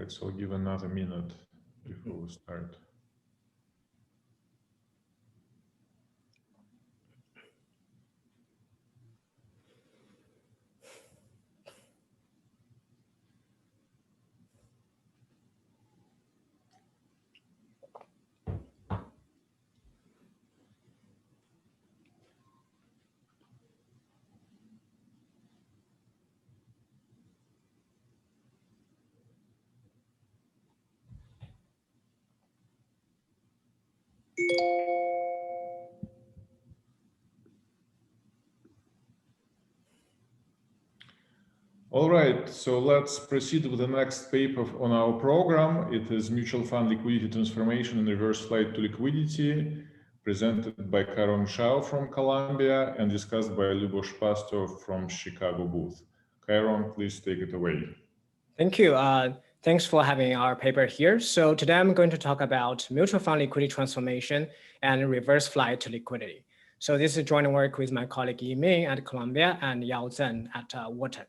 right, so I'll give another minute before we start. All right, so let's proceed with the next paper on our program. It is Mutual Fund Liquidity Transformation and Reverse Flight to Liquidity, presented by Karen Shao from Columbia and discussed by Lubos from Chicago booth. Karen, please take it away. Thank you. Thanks for having our paper here. So today I'm going to talk about mutual fund liquidity transformation and reverse flight to liquidity. So this is joint work with my colleague Yiming at Columbia and Yao Zhen at Wharton.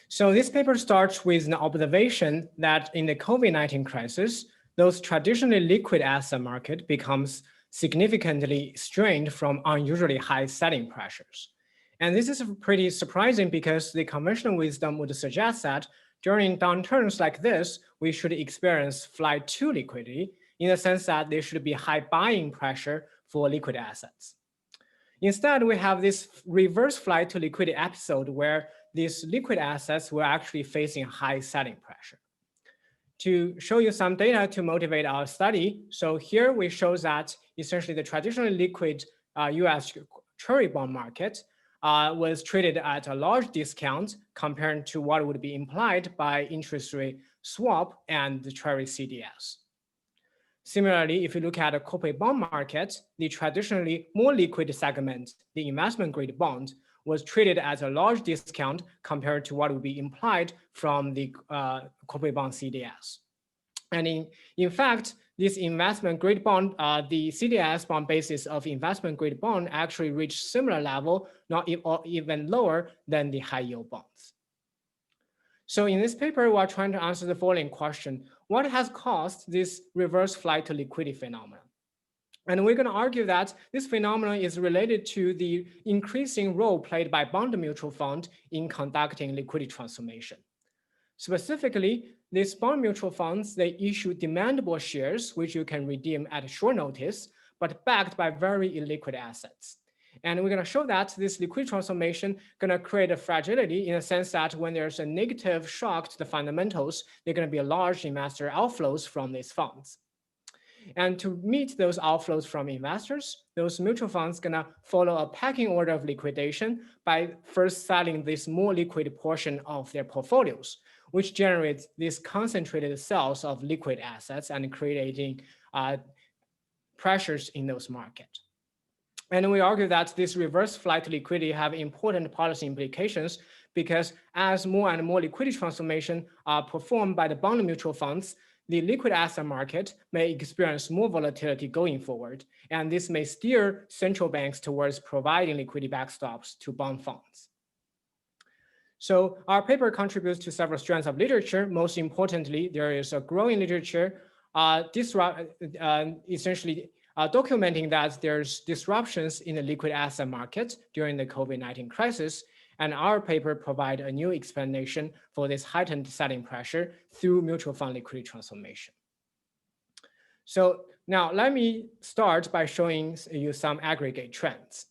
So this paper starts with an observation that in the COVID-19 crisis, those traditionally liquid asset market becomes significantly strained from unusually high selling pressures. And this is pretty surprising because the conventional wisdom would suggest that during downturns like this, we should experience flight to liquidity in the sense that there should be high buying pressure for liquid assets. Instead, we have this reverse flight to liquidity episode where these liquid assets were actually facing high selling pressure. To show you some data to motivate our study, so here we show that essentially the traditionally liquid US Treasury bond market was traded at a large discount compared to what would be implied by interest rate swap and the Treasury CDS. Similarly, if you look at a corporate bond market, the traditionally more liquid segment, the investment grade bond, was traded at a large discount compared to what would be implied from the corporate bond CDS. And in fact, this investment grade bond, the CDS bond basis of investment grade bond actually reached similar level, not even lower than the high yield bonds. So in this paper, we're trying to answer the following question: what has caused this reverse flight to liquidity phenomenon? And we're going to argue that this phenomenon is related to the increasing role played by bond mutual fund in conducting liquidity transformation. Specifically, these bond mutual funds, they issue demandable shares, which you can redeem at short notice, but backed by very illiquid assets. And we're going to show that this liquidity transformation going to create a fragility in the sense that when there's a negative shock to the fundamentals, there are going to be a large investor outflows from these funds. And to meet those outflows from investors, those mutual funds going to follow a pecking order of liquidation by first selling this more liquid portion of their portfolios, which generates these concentrated sales of liquid assets and creating pressures in those markets. And we argue that this reverse flight to liquidity have important policy implications because as more and more liquidity transformation are performed by the bond mutual funds, the liquid asset market may experience more volatility going forward, and this may steer central banks towards providing liquidity backstops to bond funds. So our paper contributes to several strands of literature. Most importantly, there is a growing literature essentially documenting that there's disruptions in the liquid asset market during the COVID-19 crisis. And our paper provides a new explanation for this heightened selling pressure through mutual fund liquidity transformation. So now let me start by showing you some aggregate trends.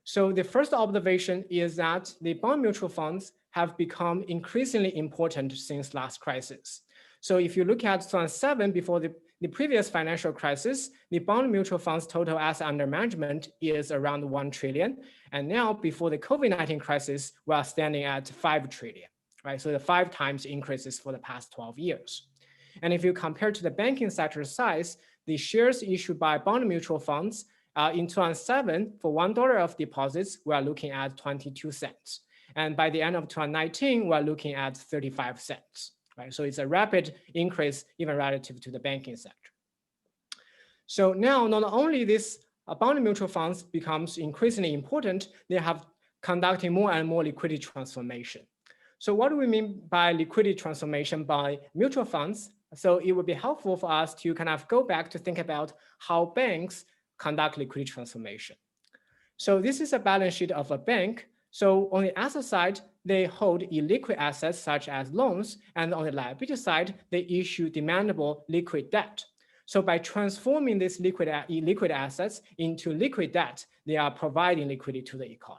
So the first observation is that the bond mutual funds have become increasingly important since last crisis. So if you look at 2007, before the previous financial crisis, the bond mutual funds total asset under management is around 1 trillion. And now before the COVID-19 crisis, we are standing at 5 trillion, right? So the 5 times increases for the past 12 years. And if you compare to the banking sector size, the shares issued by bond mutual funds in 2007, for $1 of deposits, we are looking at 22 cents. And by the end of 2019, we're looking at 35 cents. Right? So it's a rapid increase even relative to the banking sector. So now not only this bond mutual funds becomes increasingly important, they have conducting more and more liquidity transformation. So what do we mean by liquidity transformation by mutual funds? So it would be helpful for us to kind of go back to think about how banks conduct liquidity transformation. So this is a balance sheet of a bank. So on the asset side, they hold illiquid assets such as loans, and on the liability side, they issue demandable liquid debt. So by transforming these illiquid assets into liquid debt, they are providing liquidity to the economy.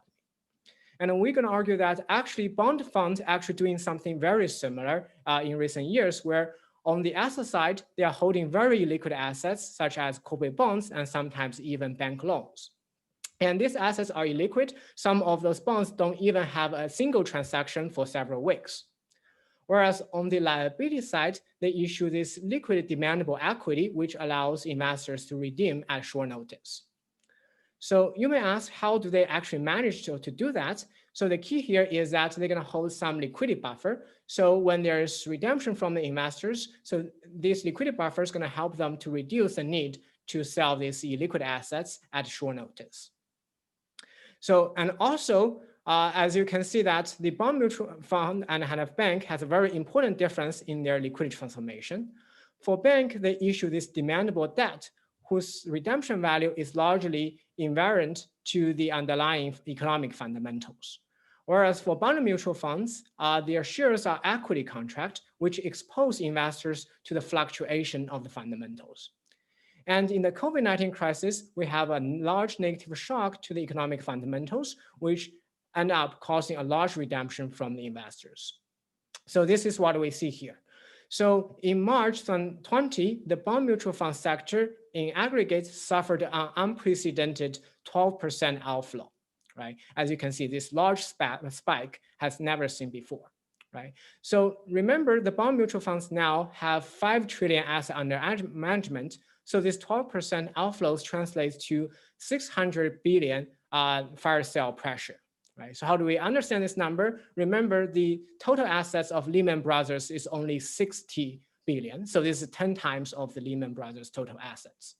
And we're going to argue that actually bond funds actually doing something very similar in recent years, where on the asset side, they are holding very liquid assets such as corporate bonds and sometimes even bank loans. And these assets are illiquid. Some of those bonds don't even have a single transaction for several weeks. Whereas on the liability side, they issue this liquid demandable equity, which allows investors to redeem at short notice. So you may ask, how do they actually manage to do that? So the key here is that they're going to hold some liquidity buffer. So when there's redemption from the investors, so this liquidity buffer is going to help them to reduce the need to sell these illiquid assets at short notice. So, and also, as you can see that the bond mutual fund and Hana Bank has a very important difference in their liquidity transformation. For bank, they issue this demandable debt whose redemption value is largely invariant to the underlying economic fundamentals. Whereas for bond mutual funds, their shares are equity contract, which expose investors to the fluctuation of the fundamentals. And in the COVID-19 crisis, we have a large negative shock to the economic fundamentals, which end up causing a large redemption from the investors. So this is what we see here. So in March 2020, the bond mutual fund sector in aggregate suffered an unprecedented 12% outflow, right? As you can see, this large spike has never seen before, right? So remember, the bond mutual funds now have 5 trillion assets under management. So this 12% outflows translates to 600 billion fire sale pressure. Right. So how do we understand this number? Remember, the total assets of Lehman Brothers is only 60 billion. So this is 10 times of the Lehman Brothers total assets.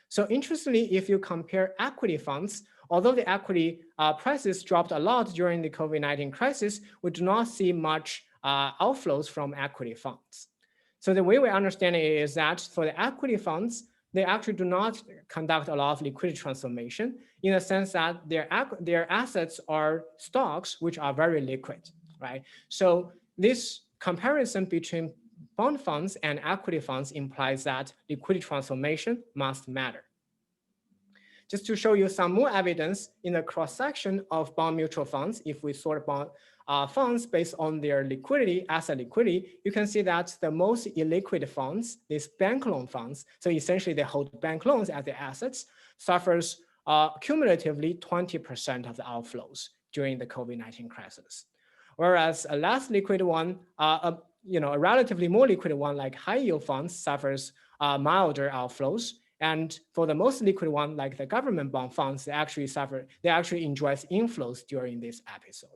So interestingly, if you compare equity funds, although the equity prices dropped a lot during the COVID-19 crisis, we do not see much outflows from equity funds. So the way we understand it is that for the equity funds, they actually do not conduct a lot of liquidity transformation in the sense that their assets are stocks, which are very liquid, right? So this comparison between bond funds and equity funds implies that liquidity transformation must matter. Just to show you some more evidence in the cross-section of bond mutual funds, if we sort bond funds based on their liquidity, asset liquidity, you can see that the most illiquid funds, these bank loan funds, so essentially they hold bank loans as their assets, suffers cumulatively 20% of the outflows during the COVID-19 crisis. Whereas a less liquid one, a relatively more liquid one like high yield funds suffers milder outflows. And for the most liquid one, like the government bond funds, they actually enjoy inflows during this episode.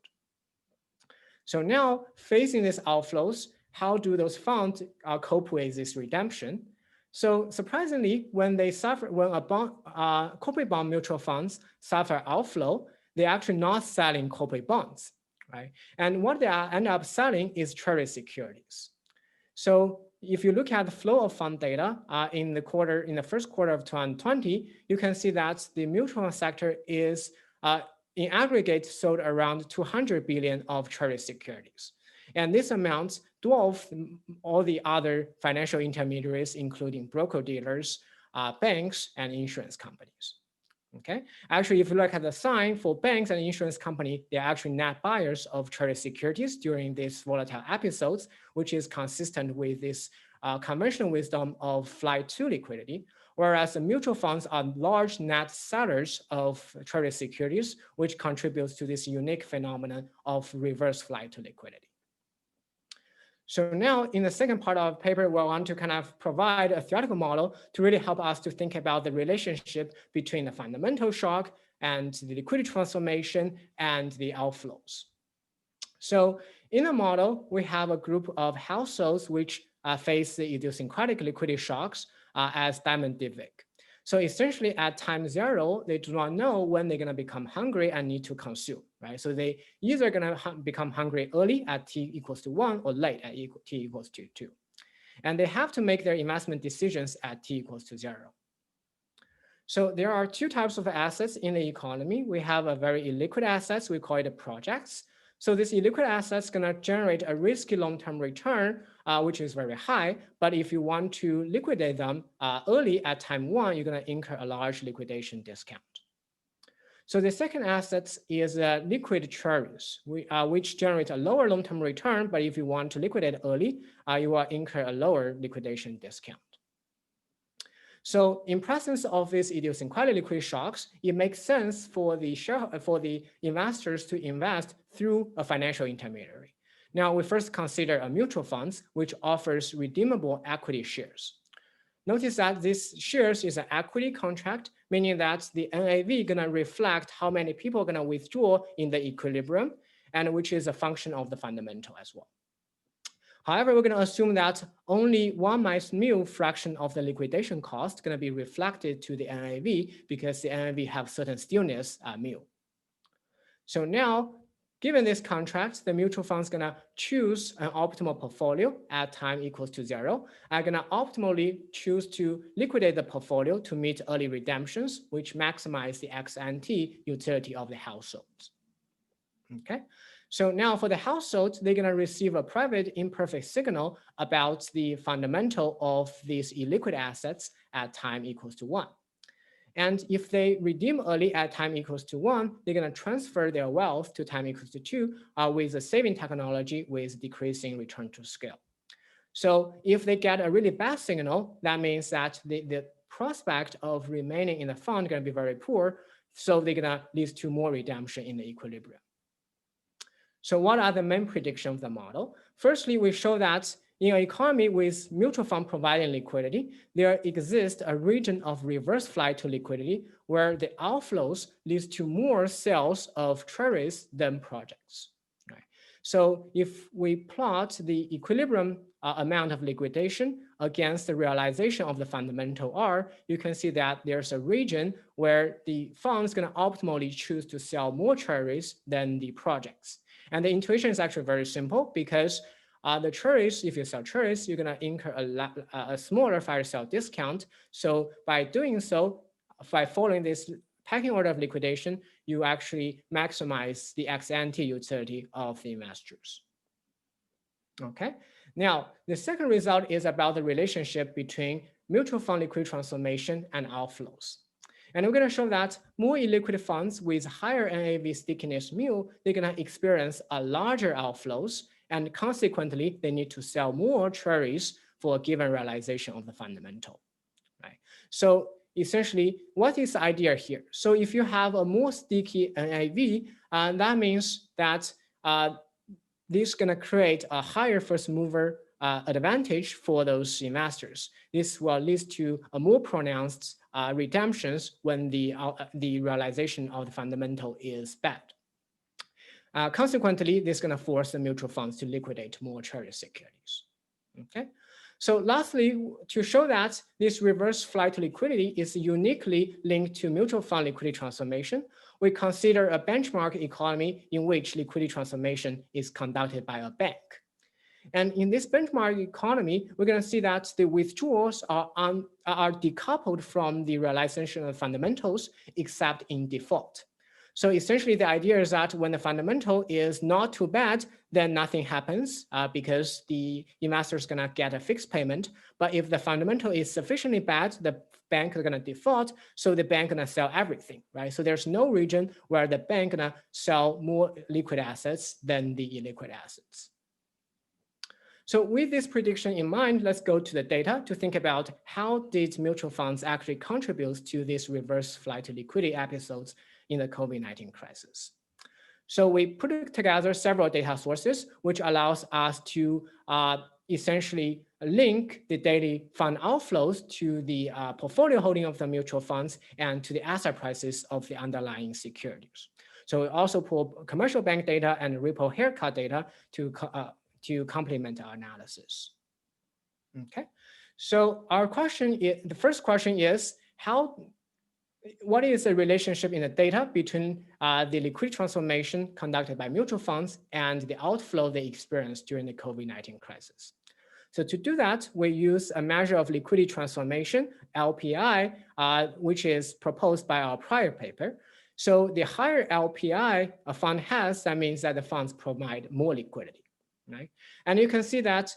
So now facing these outflows, how do those funds cope with this redemption? So surprisingly, when corporate bond mutual funds suffer outflow, they're actually not selling corporate bonds, right? And what they end up selling is Treasury securities. So if you look at the flow of fund data in the first quarter of 2020, you can see that the mutual fund sector is in aggregate sold around 200 billion of Treasury securities. And this amount dwarfs all the other financial intermediaries, including broker-dealers, banks, and insurance companies. Okay. Actually, if you look at the sign for banks and insurance company, they're actually net buyers of Treasury securities during these volatile episodes, which is consistent with this conventional wisdom of flight to liquidity. Whereas the mutual funds are large net sellers of Treasury securities, which contributes to this unique phenomenon of reverse flight to liquidity. So now in the second part of the paper, we want to kind of provide a theoretical model to really help us to think about the relationship between the fundamental shock and the liquidity transformation and the outflows. So in the model, we have a group of households which face the idiosyncratic liquidity shocks as Diamond Divic. So essentially at time 0, they do not know when they're going to become hungry and need to consume, right? So they either going to become hungry early at t equals to 1 or late at t equals to 2. And they have to make their investment decisions at t equals to 0. So there are two types of assets in the economy. We have a very illiquid assets, we call it projects. So this illiquid asset is going to generate a risky long-term return, which is very high. But if you want to liquidate them early at time 1, you're going to incur a large liquidation discount. So the second asset is liquid treasuries, which generate a lower long-term return. But if you want to liquidate early, you will incur a lower liquidation discount. So in presence of these idiosyncratic liquidity shocks, it makes sense for the investors to invest through a financial intermediary. Now, we first consider a mutual funds, which offers redeemable equity shares. Notice that this shares is an equity contract, meaning that the NAV gonna reflect how many people are gonna withdraw in the equilibrium, and which is a function of the fundamental as well. However, we're going to assume that only 1 minus mu fraction of the liquidation cost is going to be reflected to the NAV because the NAV have certain stillness mu. So now, given this contract, the mutual fund is going to choose an optimal portfolio at time equals to 0. I'm going to optimally choose to liquidate the portfolio to meet early redemptions, which maximize the ex-ante utility of the households. Okay. So now for the households, they're going to receive a private imperfect signal about the fundamental of these illiquid assets at time equals to 1. And if they redeem early at time equals to 1, they're going to transfer their wealth to time equals to 2 with a saving technology with decreasing return to scale. So if they get a really bad signal, that means that the prospect of remaining in the fund is going to be very poor. So they're going to lead to more redemption in the equilibrium. So what are the main predictions of the model? Firstly, we show that in an economy with mutual fund providing liquidity, there exists a region of reverse flight to liquidity where the outflows leads to more sales of treasuries than projects. Right? So if we plot the equilibrium amount of liquidation against the realization of the fundamental R, you can see that there's a region where the fund is going to optimally choose to sell more treasuries than the projects. And the intuition is actually very simple because the treasuries, if you sell treasuries, you're going to incur a smaller fire sale discount. So by doing so, by following this pecking order of liquidation, you actually maximize the ex-ante utility of the investors. Okay. Now, the second result is about the relationship between mutual fund liquidity transformation and outflows. And we're going to show that more illiquid funds with higher NAV stickiness mu, they're going to experience a larger outflows, and consequently, they need to sell more treasuries for a given realization of the fundamental. Right? So essentially, what is the idea here? So if you have a more sticky NAV, that means that this is going to create a higher first mover advantage for those investors. This will lead to a more pronounced redemptions when the realization of the fundamental is bad. Consequently, this is going to force the mutual funds to liquidate more treasury securities. Okay. So lastly, to show that this reverse flight to liquidity is uniquely linked to mutual fund liquidity transformation, we consider a benchmark economy in which liquidity transformation is conducted by a bank. And in this benchmark economy, we're going to see that the withdrawals are decoupled from the realization of fundamentals, except in default. So essentially, the idea is that when the fundamental is not too bad, then nothing happens because the investor is going to get a fixed payment. But if the fundamental is sufficiently bad, the bank is going to default. So the bank is going to sell everything, right? So there's no region where the bank is going to sell more liquid assets than the illiquid assets. So with this prediction in mind, let's go to the data to think about how did mutual funds actually contribute to these reverse flight to liquidity episodes in the COVID-19 crisis. So we put together several data sources, which allows us to essentially link the daily fund outflows to the portfolio holding of the mutual funds and to the asset prices of the underlying securities. So we also pull commercial bank data and repo haircut data to complement our analysis. Okay, so our question is, the first question is, how what is the relationship in the data between the liquidity transformation conducted by mutual funds and the outflow they experienced during the COVID-19 crisis. So to do that, we use a measure of liquidity transformation, LPI, which is proposed by our prior paper. So the higher LPI a fund has, that means that the funds provide more liquidity, right? And you can see that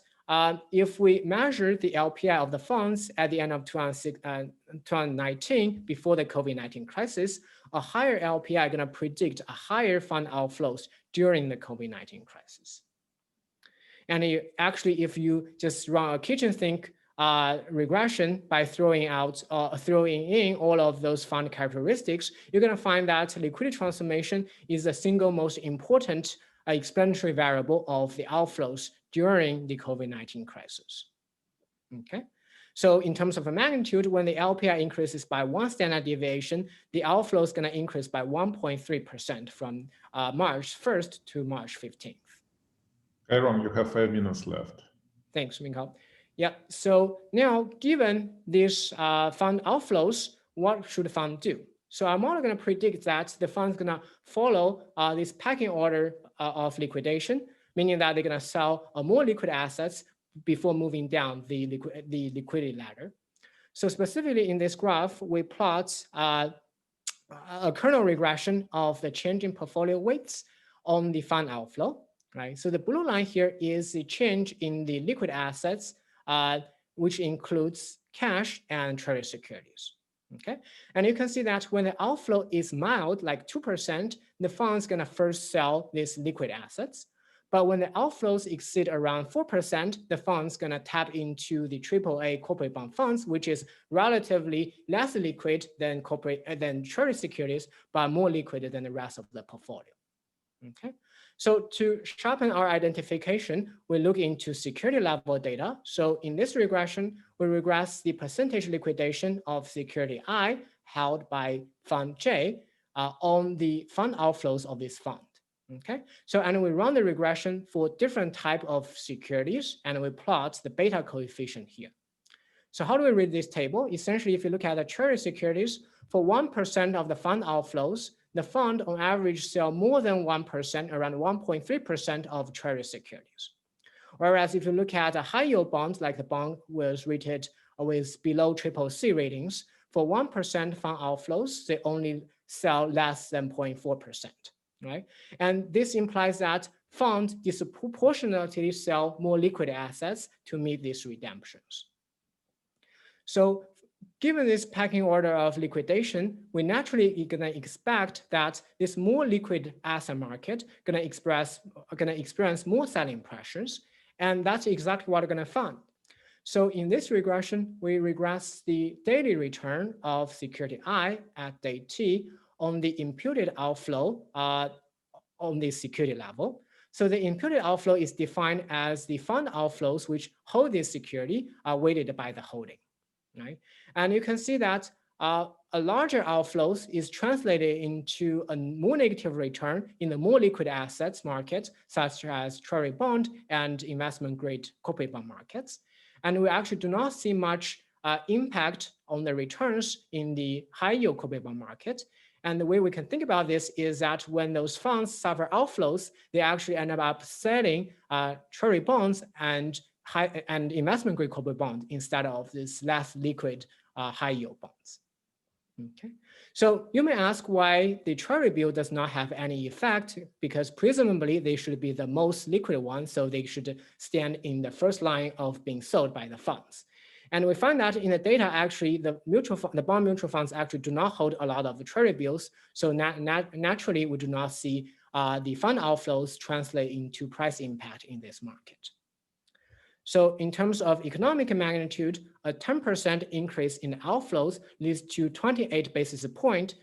if we measure the LPI of the funds at the end of 2019, before the COVID-19 crisis, a higher LPI is going to predict a higher fund outflows during the COVID-19 crisis. And actually, if you just run a kitchen sink regression by throwing in all of those fund characteristics, you're going to find that liquidity transformation is the single most important explanatory variable of the outflows during the COVID-19 crisis. Okay. So in terms of a magnitude, when the LPI increases by 1 standard deviation, the outflow is going to increase by 1.3% from March 1st to March 15th. Aaron, you have 5 minutes left. Thanks, Minko. Yeah, so now given these fund outflows, what should the fund do? So our model going to predict that the fund's going to follow this pecking order of liquidation, meaning that they're going to sell more liquid assets before moving down the liquidity ladder. So specifically in this graph, we plot a kernel regression of the change in portfolio weights on the fund outflow. Right. So the blue line here is the change in the liquid assets, which includes cash and treasury securities. Okay. And you can see that when the outflow is mild, like 2%, the fund's going to first sell these liquid assets. But when the outflows exceed around 4%, the fund's going to tap into the AAA corporate bond funds, which is relatively less liquid than treasury securities, but more liquid than the rest of the portfolio. Okay. So to sharpen our identification, we look into security level data. So in this regression, we regress the percentage liquidation of security I held by fund J on the fund outflows of this fund. Okay, so and we run the regression for different type of securities, and we plot the beta coefficient here. So how do we read this table? Essentially, if you look at the treasury securities, for 1% of the fund outflows, the fund on average sell more than 1%, around 1.3% of treasury securities. Whereas if you look at a high yield bonds, like the bond was rated with below CCC ratings, for 1% fund outflows, they only sell less than 0.4%, right? And this implies that funds disproportionately sell more liquid assets to meet these redemptions. So given this pecking order of liquidation, we naturally are going to expect that this more liquid asset market going to experience more selling pressures, and that's exactly what we're going to find. So in this regression, we regress the daily return of security I at day T on the imputed outflow on the security level. So the imputed outflow is defined as the fund outflows which hold this security are weighted by the holding. Right? And you can see that a larger outflows is translated into a more negative return in the more liquid assets market, such as treasury bond and investment grade corporate bond markets. And we actually do not see much impact on the returns in the high yield corporate bond market. And the way we can think about this is that when those funds suffer outflows, they actually end up selling treasury bonds and investment grade corporate bond instead of this less liquid high yield bonds. Okay, so you may ask why the treasury bill does not have any effect, because presumably they should be the most liquid one, so they should stand in the first line of being sold by the funds. And we find that in the data, actually, the bond mutual funds actually do not hold a lot of the treasury bills, so naturally we do not see the fund outflows translate into price impact in this market. So in terms of economic magnitude, a 10% increase in the outflows leads to 28 basis point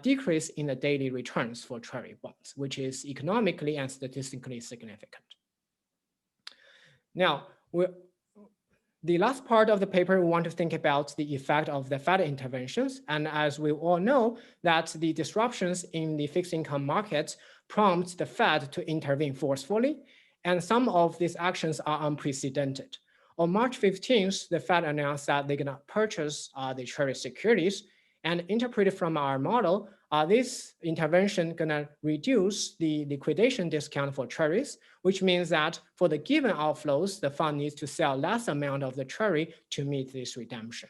decrease in the daily returns for treasury bonds, which is economically and statistically significant. Now, the last part of the paper, we want to think about the effect of the Fed interventions. And as we all know, that the disruptions in the fixed income markets prompt the Fed to intervene forcefully. And some of these actions are unprecedented. On March 15th, the Fed announced that they're going to purchase the treasury securities. And interpreted from our model, this intervention gonna reduce the liquidation discount for Treasuries, which means that for the given outflows, the fund needs to sell less amount of the Treasury to meet this redemption.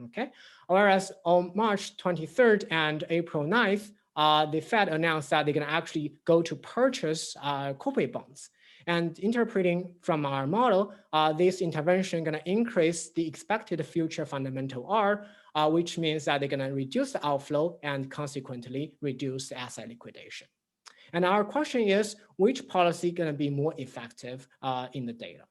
Okay, whereas on March 23rd and April 9th, the Fed announced that they're going to actually go to purchase corporate bonds. And interpreting from our model, this intervention going to increase the expected future fundamental R, which means that they're going to reduce the outflow and consequently reduce the asset liquidation. And our question is, which policy going to be more effective in the data?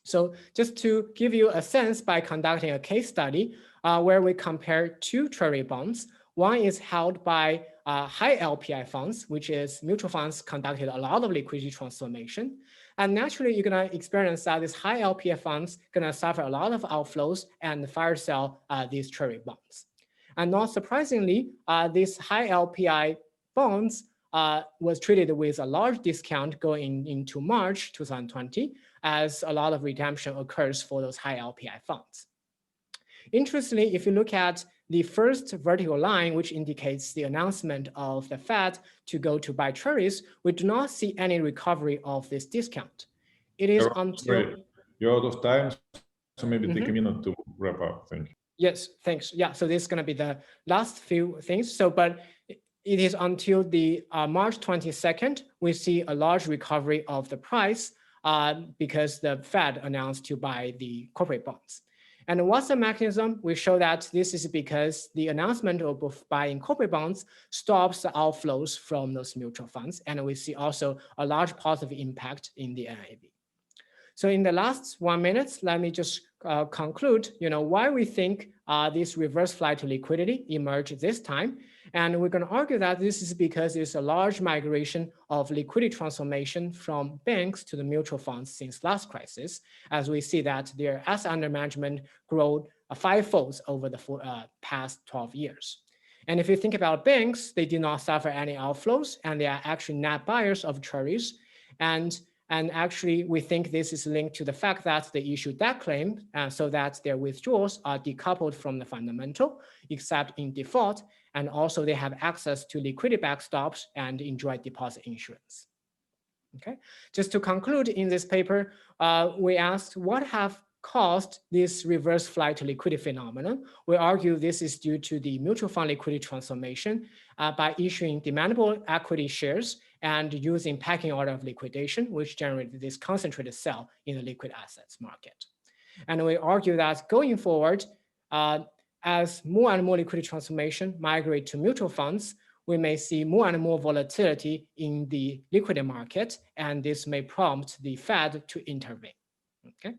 So just to give you a sense by conducting a case study where we compare two Treasury bonds. One is held by high LPI funds, which is mutual funds conducted a lot of liquidity transformation. And naturally, you're going to experience that these high LPI funds going to suffer a lot of outflows and fire sell these Treasury bonds. And not surprisingly, these high LPI bonds was treated with a large discount going into March 2020, as a lot of redemption occurs for those high LPI funds. Interestingly, if you look at the first vertical line, which indicates the announcement of the Fed to go to buy Treasuries, we do not see any recovery of this discount. It is until... You're out of time, so maybe take a minute to wrap up. Thank you. Yes, thanks. Yeah, so this is going to be the last few things. So, but it is until the March 22nd, we see a large recovery of the price because the Fed announced to buy the corporate bonds. And what's the mechanism? We show that this is because the announcement of buying corporate bonds stops the outflows from those mutual funds. And we see also a large positive impact in the NAV. So in the last 1 minute, let me just conclude, why we think this reverse flight to liquidity emerged this time. And we're going to argue that this is because there's a large migration of liquidity transformation from banks to the mutual funds since last crisis, as we see that their asset under management grew fivefold over the past 12 years. And if you think about banks, they did not suffer any outflows, and they are actually net buyers of Treasuries. And actually, we think this is linked to the fact that they issue debt claim so that their withdrawals are decoupled from the fundamental, except in default. And also they have access to liquidity backstops and enjoy deposit insurance. Okay, just to conclude in this paper, we asked what have caused this reverse flight to liquidity phenomenon. We argue this is due to the mutual fund liquidity transformation by issuing demandable equity shares and using pecking order of liquidation, which generated this concentrated sell in the liquid assets market. And we argue that going forward, as more and more liquidity transformation migrate to mutual funds, we may see more and more volatility in the liquidity market, and this may prompt the Fed to intervene. Okay,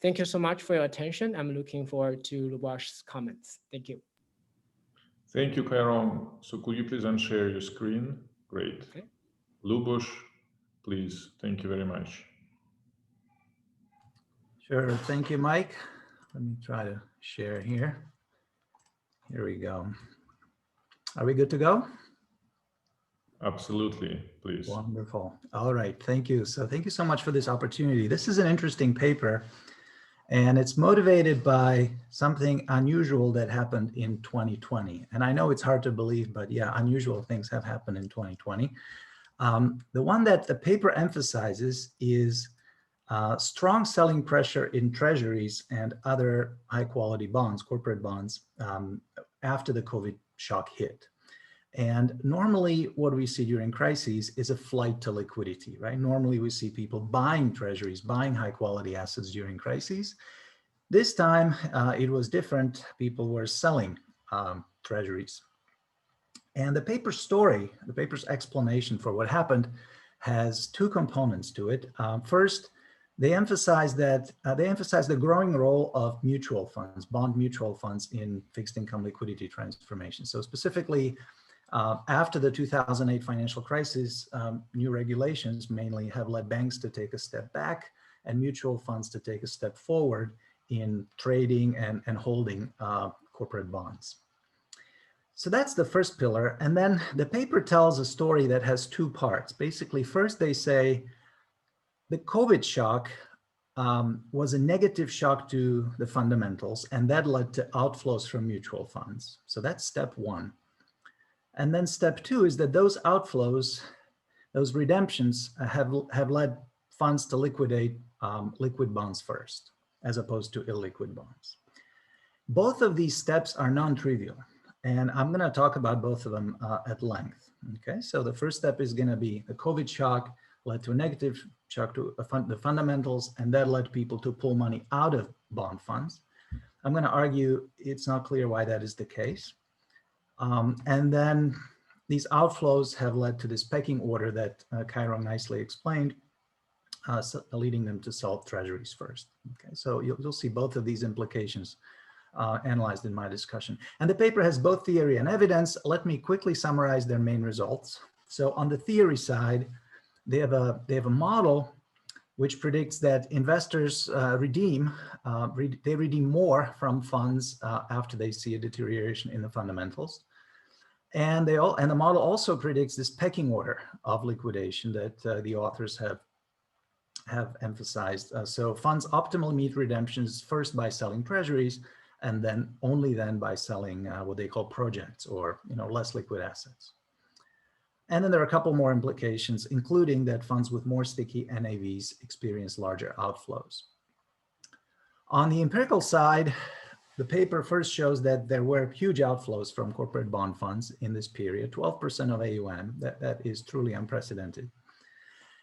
thank you so much for your attention. I'm looking forward to Lubos' comments. Thank you. Thank you, Kairon. So could you please unshare your screen? Great. Okay. Lubos, please. Thank you very much. Sure. Thank you, Mike. Let me try to share here. Here we go. Are we good to go? Absolutely, please. Wonderful. All right. Thank you. So thank you so much for this opportunity. This is an interesting paper, and it's motivated by something unusual that happened in 2020. And I know it's hard to believe, but yeah, unusual things have happened in 2020. The one that the paper emphasizes is strong selling pressure in treasuries and other high quality bonds, corporate bonds, after the COVID shock hit. And normally what we see during crises is a flight to liquidity, right? Normally we see people buying treasuries, buying high quality assets during crises. This time it was different. People were selling treasuries. And the paper's story, the paper's explanation for what happened has two components to it. First, they emphasize the growing role of mutual funds, bond mutual funds in fixed income liquidity transformation. So specifically, after the 2008 financial crisis, new regulations mainly have led banks to take a step back and mutual funds to take a step forward in trading and holding corporate bonds. So that's the first pillar. And then the paper tells a story that has two parts. Basically, first they say the COVID shock was a negative shock to the fundamentals, and that led to outflows from mutual funds. So that's step one. And then step two is that those outflows, those redemptions have led funds to liquidate liquid bonds first, as opposed to illiquid bonds. Both of these steps are non-trivial, and I'm going to talk about both of them at length. Okay, so the first step is going to be the COVID shock led to a negative shock to the fundamentals, and that led people to pull money out of bond funds. I'm going to argue it's not clear why that is the case. And then these outflows have led to this pecking order that Chiron nicely explained, leading them to sell treasuries first. Okay, so you'll see both of these implications analyzed in my discussion. And the paper has both theory and evidence. Let me quickly summarize their main results. So on the theory side, they have a model which predicts that investors redeem more from funds after they see a deterioration in the fundamentals. And the model also predicts this pecking order of liquidation that the authors have emphasized. So funds optimally meet redemptions first by selling treasuries, and then only then by selling what they call projects, or less liquid assets. And then there are a couple more implications, including that funds with more sticky NAVs experience larger outflows. On the empirical side, the paper first shows that there were huge outflows from corporate bond funds in this period, 12% of AUM. That is truly unprecedented.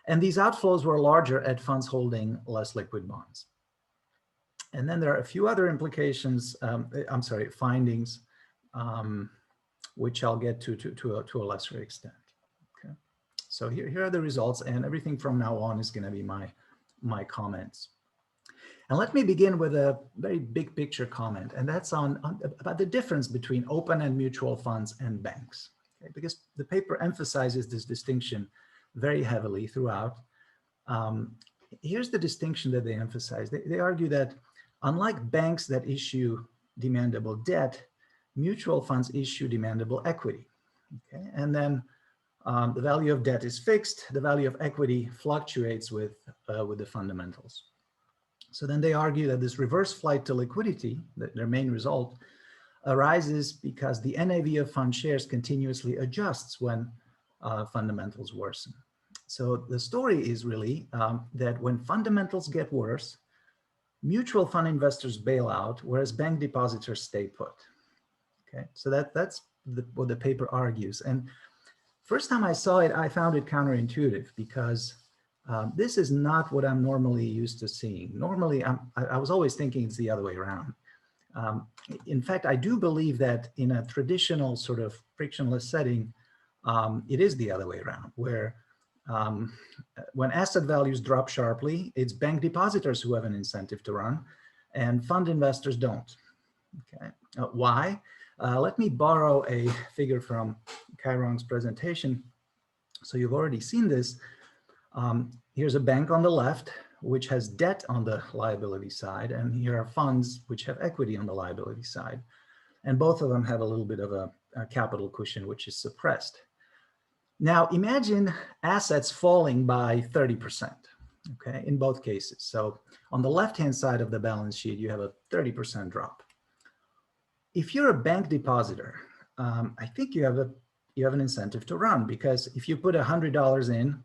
And these outflows were larger at funds holding less liquid bonds. And then there are a few other implications, findings, which I'll get to a lesser extent. Okay. So here are the results, and everything from now on is going to be my comments. And let me begin with a very big picture comment, and that's about the difference between open-end mutual funds and banks. Okay? Because the paper emphasizes this distinction very heavily throughout. Here's the distinction that they emphasize. They argue that unlike banks that issue demandable debt, mutual funds issue demandable equity. Okay? And then the value of debt is fixed. The value of equity fluctuates with the fundamentals. So then they argue that this reverse flight to liquidity, their main result, arises because the NAV of fund shares continuously adjusts when fundamentals worsen. So the story is really that when fundamentals get worse, mutual fund investors bail out, whereas bank depositors stay put. Okay, so that's what the paper argues. And first time I saw it, I found it counterintuitive, because this is not what I'm normally used to seeing. Normally, I was always thinking it's the other way around. In fact, I do believe that in a traditional sort of frictionless setting, it is the other way around, where when asset values drop sharply, it's bank depositors who have an incentive to run, and fund investors don't. Okay, why? Let me borrow a figure from Chiron's presentation. So you've already seen this. Here's a bank on the left, which has debt on the liability side, and here are funds which have equity on the liability side. And both of them have a little bit of a capital cushion, which is suppressed. Now imagine assets falling by 30%, okay, in both cases. So on the left-hand side of the balance sheet, you have a 30% drop. If you're a bank depositor, I think you have an incentive to run, because if you put $100 in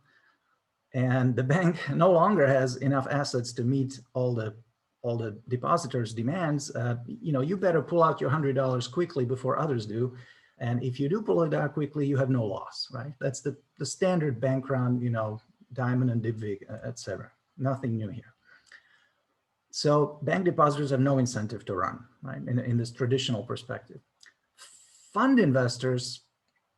and the bank no longer has enough assets to meet all the depositors' demands, you better pull out your $100 quickly before others do. And if you do pull it out quickly, you have no loss, right? That's the standard bank run, Diamond and Dybvig, et cetera. Nothing new here. So bank depositors have no incentive to run, right? In this traditional perspective. Fund investors,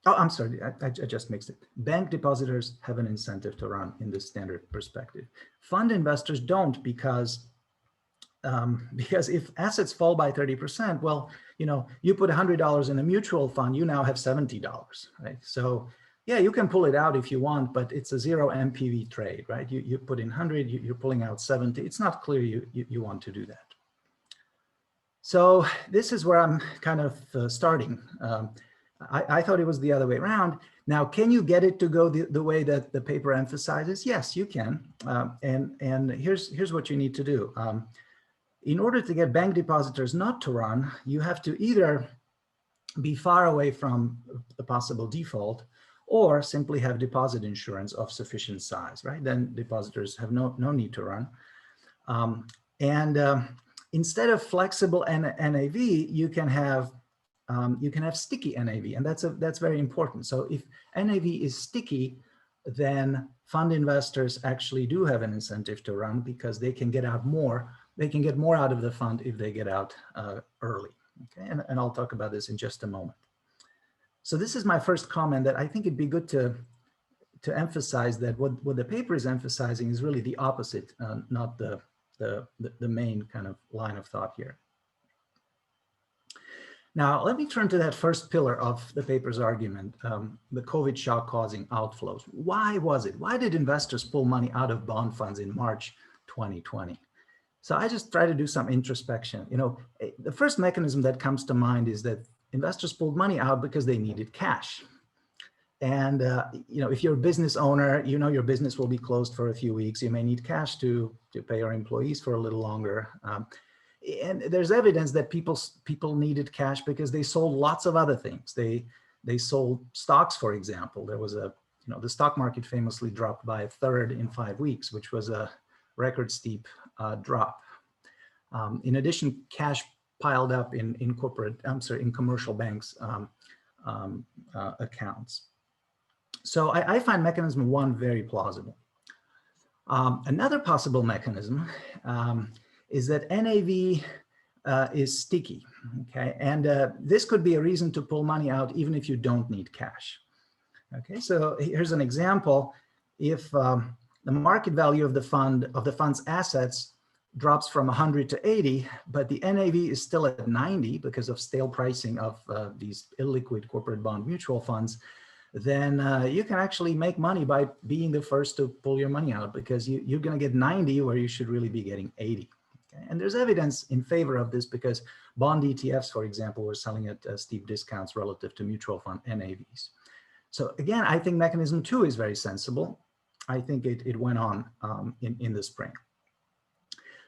I'm sorry, I just mixed it. Bank depositors have an incentive to run in this standard perspective. Fund investors don't, because if assets fall by 30%, well, you put $100 in a mutual fund, you now have $70, right? So yeah, you can pull it out if you want, but it's a zero MPV trade, right? You put in 100, you're pulling out 70. It's not clear you want to do that. So this is where I'm kind of starting. I thought it was the other way around. Now, can you get it to go the way that the paper emphasizes? Yes, you can. And here's what you need to do. In order to get bank depositors not to run, you have to either be far away from the possible default or simply have deposit insurance of sufficient size, right? Then depositors have no need to run. Instead of flexible NAV, you can have sticky NAV, and that's very important. So if NAV is sticky, then fund investors actually do have an incentive to run because they can get out more. They can get more out of the fund if they get out early. Okay, and I'll talk about this in just a moment. So this is my first comment, that I think it'd be good to emphasize that what the paper is emphasizing is really the opposite, not the main kind of line of thought here. Now, let me turn to that first pillar of the paper's argument, the COVID shock causing outflows. Why was it? Why did investors pull money out of bond funds in March 2020? So I just try to do some introspection. You know, the first mechanism that comes to mind is that investors pulled money out because they needed cash. And, you know, if you're a business owner, you know your business will be closed for a few weeks. You may need cash to pay your employees for a little longer. And there's evidence that people needed cash because they sold lots of other things. They sold stocks, for example. There was the stock market famously dropped by a third in 5 weeks, which was a record steep drop. In addition, cash piled up in commercial banks' accounts. So I find mechanism one very plausible. Another possible mechanism is that NAV is sticky, okay? And this could be a reason to pull money out even if you don't need cash. Okay, so here's an example. If the market value of the fund's assets drops from 100 to 80, but the NAV is still at 90 because of stale pricing of these illiquid corporate bond mutual funds, then you can actually make money by being the first to pull your money out, because you're going to get 90 where you should really be getting 80. Okay? And there's evidence in favor of this because bond ETFs, for example, were selling at steep discounts relative to mutual fund NAVs. So again, I think mechanism two is very sensible. I think it went on in the spring.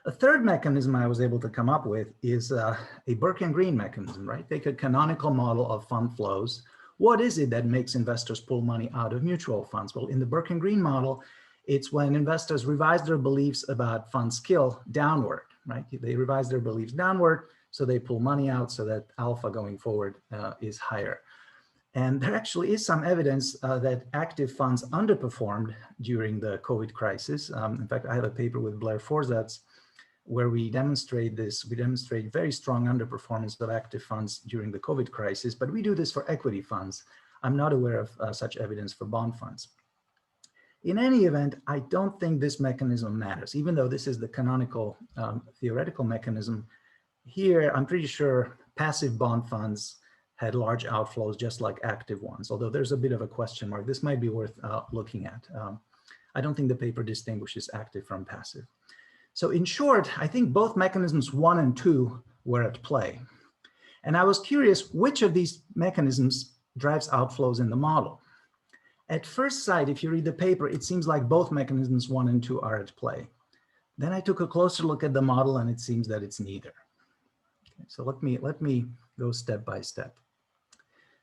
A third mechanism I was able to come up with is a Burke and Green mechanism, right? Take a canonical model of fund flows. What is it that makes investors pull money out of mutual funds? Well, in the Burke and Green model, it's when investors revise their beliefs about fund skill downward, right? They revise their beliefs downward, so they pull money out so that alpha going forward is higher. And there actually is some evidence that active funds underperformed during the COVID crisis. In fact, I have a paper with Blair Forsatz where we demonstrate this. We demonstrate very strong underperformance of active funds during the COVID crisis, but we do this for equity funds. I'm not aware of such evidence for bond funds. In any event, I don't think this mechanism matters, even though this is the canonical theoretical mechanism. Here, I'm pretty sure passive bond funds had large outflows just like active ones, although there's a bit of a question mark. This might be worth looking at. I don't think the paper distinguishes active from passive. So in short, I think both mechanisms 1 and 2 were at play. And I was curious which of these mechanisms drives outflows in the model. At first sight, if you read the paper, it seems like both mechanisms 1 and 2 are at play. Then I took a closer look at the model and it seems that it's neither. Okay, so let me go step by step.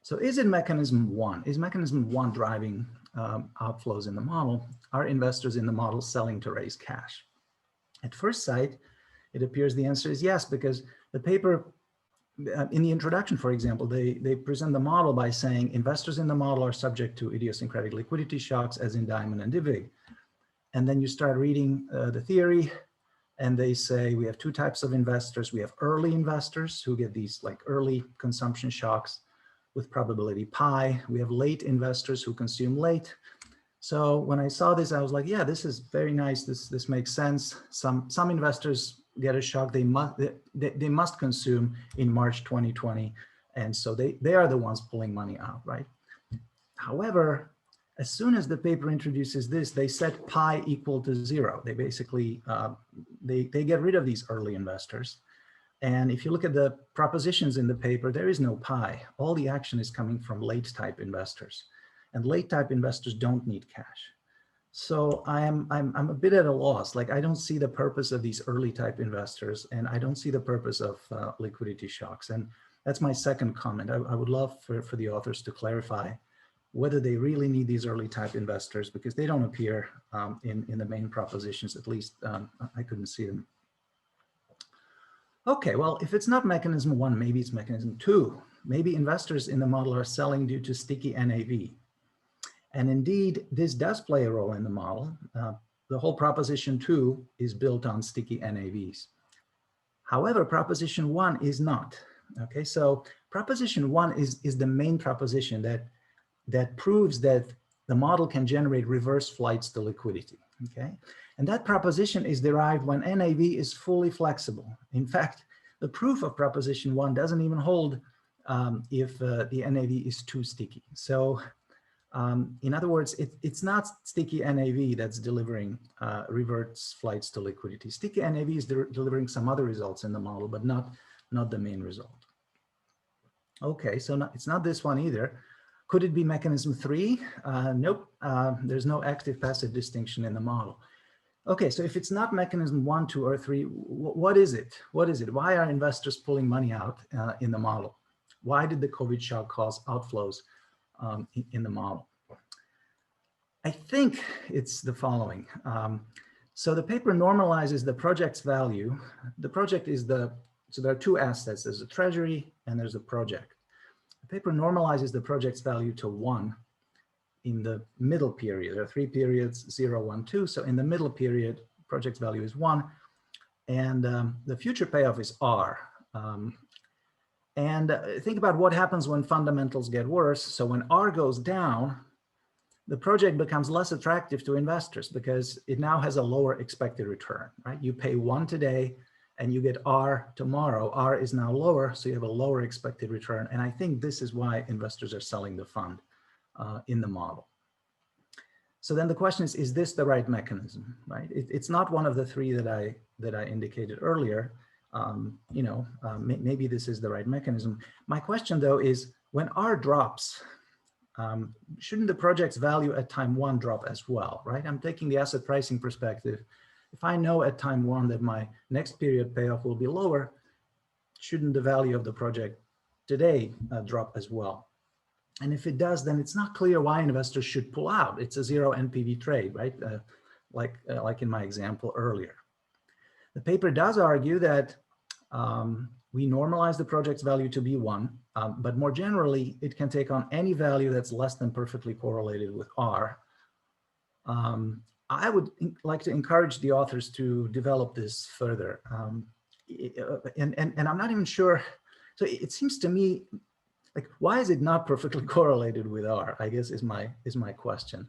So is it mechanism 1? Is mechanism 1 driving outflows in the model? Are investors in the model selling to raise cash? At first sight, it appears the answer is yes, because the paper, in the introduction, for example, they present the model by saying investors in the model are subject to idiosyncratic liquidity shocks as in Diamond and Divig. And then you start reading the theory and they say we have two types of investors. We have early investors who get these like early consumption shocks with probability pi. We have late investors who consume late. So when I saw this, I was like, yeah, this is very nice. This makes sense. Some investors get a shock they must consume in March 2020. And so they are the ones pulling money out, right? However, as soon as the paper introduces this, they set pi equal to 0. They basically, they get rid of these early investors. And if you look at the propositions in the paper, there is no pi. All the action is coming from late type investors. and late type investors don't need cash. So I'm a bit at a loss. Like, I don't see the purpose of these early type investors, and I don't see the purpose of liquidity shocks. And that's my second comment. I would love for the authors to clarify whether they really need these early type investors, because they don't appear in the main propositions. At least I couldn't see them. Okay, well, if it's not mechanism 1, maybe it's mechanism 2. Maybe investors in the model are selling due to sticky NAV. And indeed, this does play a role in the model. The whole proposition 2 is built on sticky NAVs. However, proposition 1 is not. Okay, so proposition 1 is the main proposition that proves that the model can generate reverse flights to liquidity. Okay, and that proposition is derived when NAV is fully flexible. In fact, the proof of proposition 1 doesn't even hold if the NAV is too sticky. So in other words, it's not sticky NAV that's delivering reverse flights to liquidity. Sticky NAV is delivering some other results in the model, but not the main result. Okay, so it's not this one either. Could it be mechanism 3? Nope, there's no active passive distinction in the model. Okay, so if it's not mechanism 1, 2, or 3, what is it? What is it? Why are investors pulling money out in the model? Why did the COVID shock cause outflows in the model? I think it's the following. So the paper normalizes the project's value. The project is so there are two assets. There's a treasury and there's a project. The paper normalizes the project's value to 1 in the middle period. There are 3 periods, 0, 1, 2. So in the middle period, project's value is 1. And the future payoff is R. Think about what happens when fundamentals get worse. So when R goes down, the project becomes less attractive to investors because it now has a lower expected return, right? You pay 1 today and you get R tomorrow. R is now lower, so you have a lower expected return. And I think this is why investors are selling the fund in the model. So then the question is this the right mechanism, right? It's not one of the 3 that I indicated earlier. Maybe this is the right mechanism. My question though is, when R drops, shouldn't the project's value at time 1 drop as well, right? I'm taking the asset pricing perspective. If I know at time 1 that my next period payoff will be lower, shouldn't the value of the project today drop as well? And if it does, then it's not clear why investors should pull out. It's a 0 NPV trade, right? Like in my example earlier. The paper does argue that we normalize the project's value to be 1, but more generally, it can take on any value that's less than perfectly correlated with R. I would like to encourage the authors to develop this further. And I'm not even sure, so it seems to me, like, why is it not perfectly correlated with R, I guess is my question.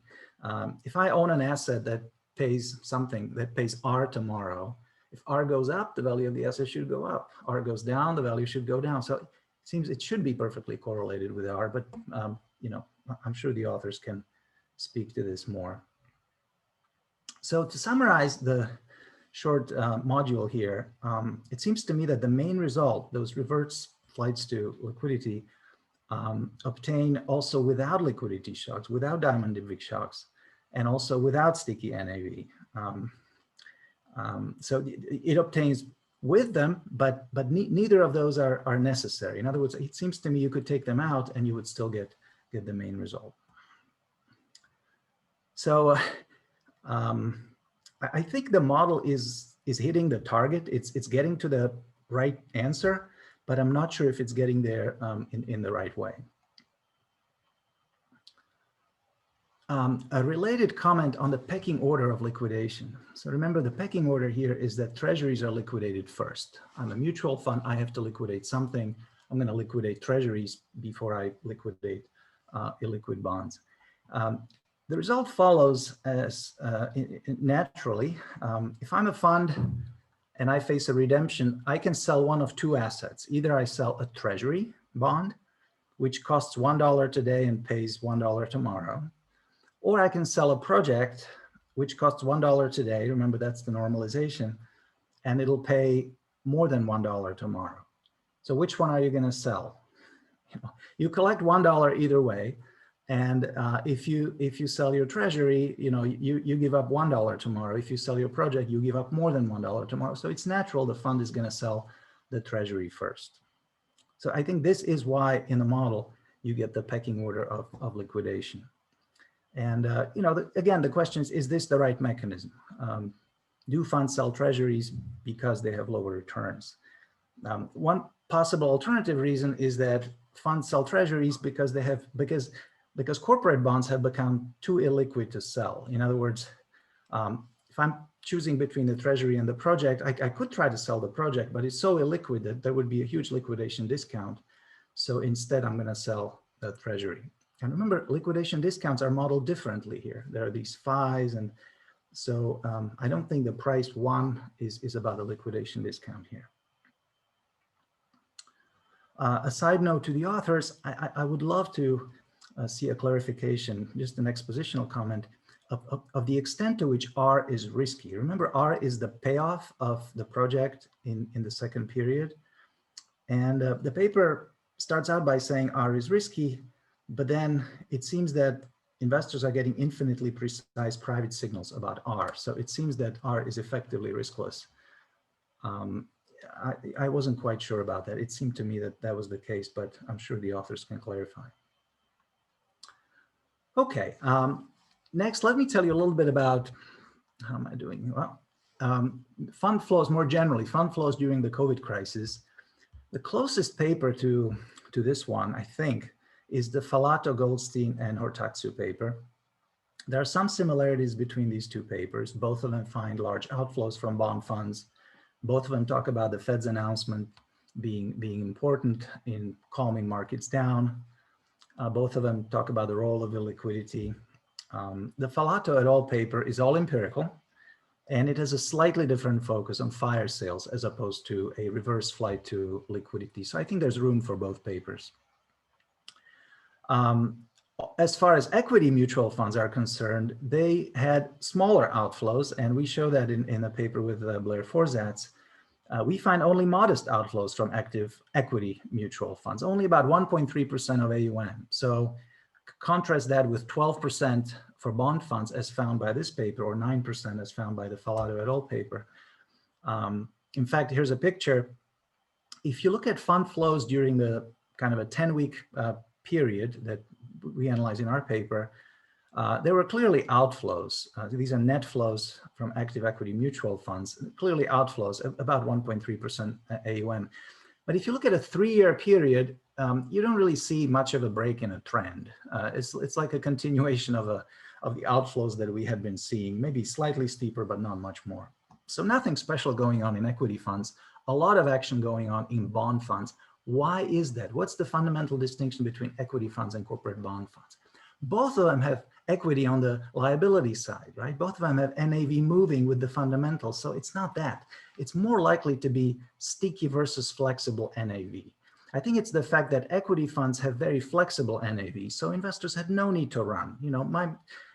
If I own an asset that pays something, that pays R tomorrow, if R goes up, the value of the asset should go up. R goes down, the value should go down. So it seems it should be perfectly correlated with R, but I'm sure the authors can speak to this more. So to summarize the short module here, it seems to me that the main result, those reverse flights to liquidity, obtain also without liquidity shocks, without diamond shocks, and also without sticky NAV. So it obtains with them, but neither of those are necessary. In other words, it seems to me you could take them out and you would still get the main result. So I think the model is hitting the target. It's getting to the right answer, but I'm not sure if it's getting there in the right way. A related comment on the pecking order of liquidation. So remember, the pecking order here is that treasuries are liquidated first. I'm a mutual fund, I have to liquidate something. I'm going to liquidate treasuries before I liquidate illiquid bonds. The result follows as naturally. If I'm a fund and I face a redemption, I can sell one of 2 assets. Either I sell a treasury bond, which costs $1 today and pays $1 tomorrow, or I can sell a project which costs $1 today. Remember, that's the normalization, and it'll pay more than $1 tomorrow. So which one are you going to sell? You collect $1 either way, And if you sell your treasury, you give up $1 tomorrow. If you sell your project, you give up more than $1 tomorrow. So it's natural the fund is going to sell the treasury first. So I think this is why in the model you get the pecking order of liquidation. And again, the question is this the right mechanism? Do funds sell treasuries because they have lower returns? One possible alternative reason is that funds sell treasuries because because corporate bonds have become too illiquid to sell. In other words, if I'm choosing between the treasury and the project, I could try to sell the project, but it's so illiquid that there would be a huge liquidation discount. So instead, I'm going to sell the treasury. And remember, liquidation discounts are modeled differently here. There are these phis, and so I don't think the price one is about a liquidation discount here. A side note to the authors, I would love to see a clarification, just an expositional comment of the extent to which R is risky. Remember, R is the payoff of the project in the second period. And the paper starts out by saying R is risky, but then it seems that investors are getting infinitely precise private signals about R. So it seems that R is effectively riskless. I wasn't quite sure about that. It seemed to me that that was the case, but I'm sure the authors can clarify. Okay, next, let me tell you a little bit about, how am I doing? Well, fund flows more generally, fund flows during the COVID crisis. The closest paper to this one, I think, is the Falato, Goldstein, and Hortatsu paper. There are some similarities between these two papers. Both of them find large outflows from bond funds. Both of them talk about the Fed's announcement being important in calming markets down. Both of them talk about the role of illiquidity. The Falato et al. Paper is all empirical, and it has a slightly different focus on fire sales as opposed to a reverse flight to liquidity. So I think there's room for both papers. As far as equity mutual funds are concerned, they had smaller outflows, and we show that in a paper with Blair Forsatz. We find only modest outflows from active equity mutual funds, only about 1.3% of AUM. So contrast that with 12% for bond funds as found by this paper, or 9% as found by the Falato et al. Paper. In fact, here's a picture. If you look at fund flows during the kind of a 10-week period that we analyze in our paper, there were clearly outflows. These are net flows from active equity mutual funds, clearly outflows, about 1.3% AUM. But if you look at a 3-year period, you don't really see much of a break in a trend. It's like a continuation of the outflows that we had been seeing, maybe slightly steeper, but not much more. So nothing special going on in equity funds, a lot of action going on in bond funds. Why is that? What's the fundamental distinction between equity funds and corporate bond funds? Both of them have equity on the liability side, right? Both of them have NAV moving with the fundamentals. So it's not that. It's more likely to be sticky versus flexible NAV. I think it's the fact that equity funds have very flexible NAV. So investors had no need to run.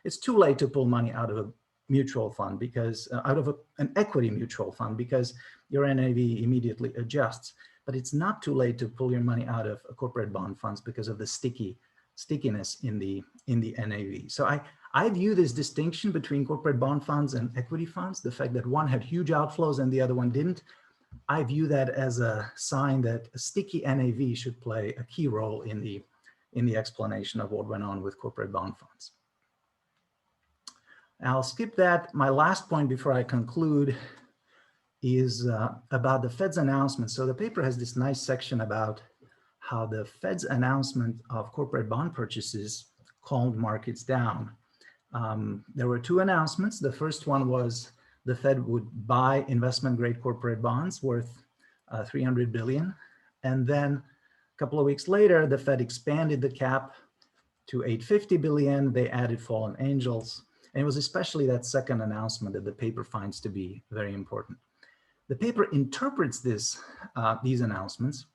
It's too late to pull money out of a mutual fund because out of an equity mutual fund because your NAV immediately adjusts. But it's not too late to pull your money out of corporate bond funds because of the stickiness in the NAV. So I view this distinction between corporate bond funds and equity funds, the fact that one had huge outflows and the other one didn't, I view that as a sign that a sticky NAV should play a key role in the explanation of what went on with corporate bond funds. I'll skip that. My last point before I conclude is about the Fed's announcement. So the paper has this nice section about how the Fed's announcement of corporate bond purchases calmed markets down. There were two announcements. The first one was the Fed would buy investment-grade corporate bonds worth $300 billion. And then a couple of weeks later, the Fed expanded the cap to $850 billion. They added fallen angels. And it was especially that second announcement that the paper finds to be very important. The paper interprets these announcements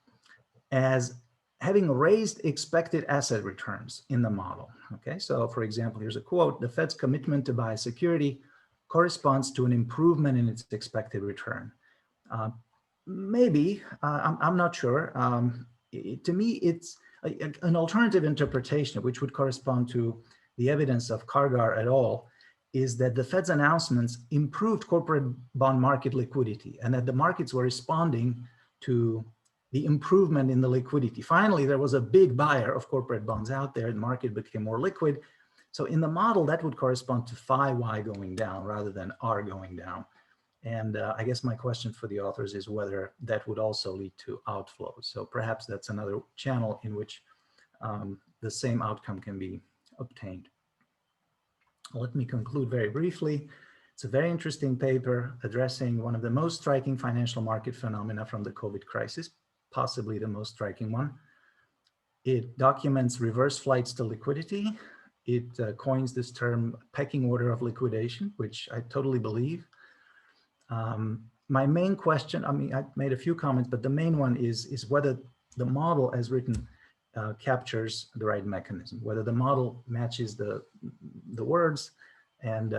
as having raised expected asset returns in the model. Okay, so for example, here's a quote: "The Fed's commitment to buy security corresponds to an improvement in its expected return." Maybe, I'm not sure. To me, it's an alternative interpretation, which would correspond to the evidence of Kargar et al., is that the Fed's announcements improved corporate bond market liquidity and that the markets were responding to the improvement in the liquidity. Finally, there was a big buyer of corporate bonds out there, the market became more liquid. So in the model, that would correspond to phi y going down rather than r going down. And I guess my question for the authors is whether that would also lead to outflows. So perhaps that's another channel in which the same outcome can be obtained. Let me conclude very briefly. It's a very interesting paper addressing one of the most striking financial market phenomena from the COVID crisis, possibly the most striking one. It documents reverse flights to liquidity. It coins this term pecking order of liquidation, which I totally believe. My main question, I mean, I made a few comments, but the main one is whether the model as written captures the right mechanism, whether the model matches the words. And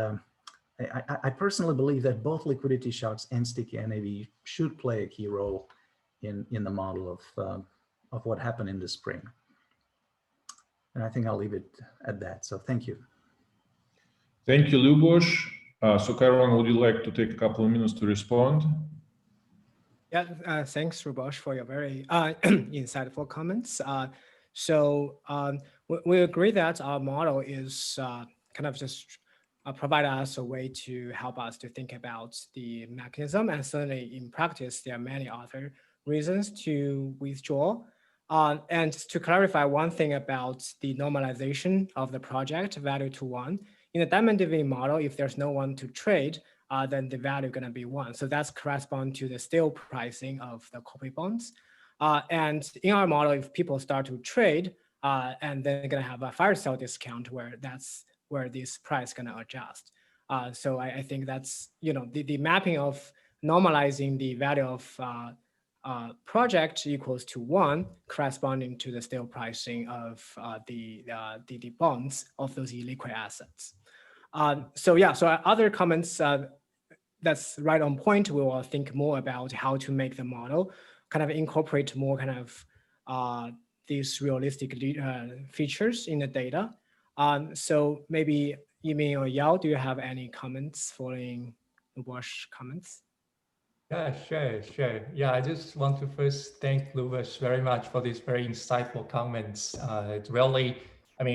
I personally believe that both liquidity shocks and sticky NAV should play a key role in the model of what happened in the spring. And I think I'll leave it at that. So thank you. Thank you, Lubos. So Caroline, would you like to take a couple of minutes to respond? Yeah, thanks, Lubos, for your very insightful comments. We agree that our model is kind of just provide us a way to help us to think about the mechanism, and certainly in practice, there are many other reasons to withdraw. And to clarify one thing about the normalization of the project value to 1, in the diamond dividend model, if there's no one to trade, then the value going to be 1. So that's correspond to the still pricing of the corporate bonds. And in our model, if people start to trade, and then they're going to have a fire sale discount where that's where this price going to adjust. So I think that's, the mapping of normalizing the value of project equals to 1, corresponding to the still pricing of the bonds of those illiquid assets. So other comments, that's right on point. We will think more about how to make the model kind of incorporate more kind of these realistic features in the data. So maybe Yiming or Yao, do you have any comments following Lubos' comments? Yeah, sure. Yeah, I just want to first thank Lubos very much for these very insightful comments. It really,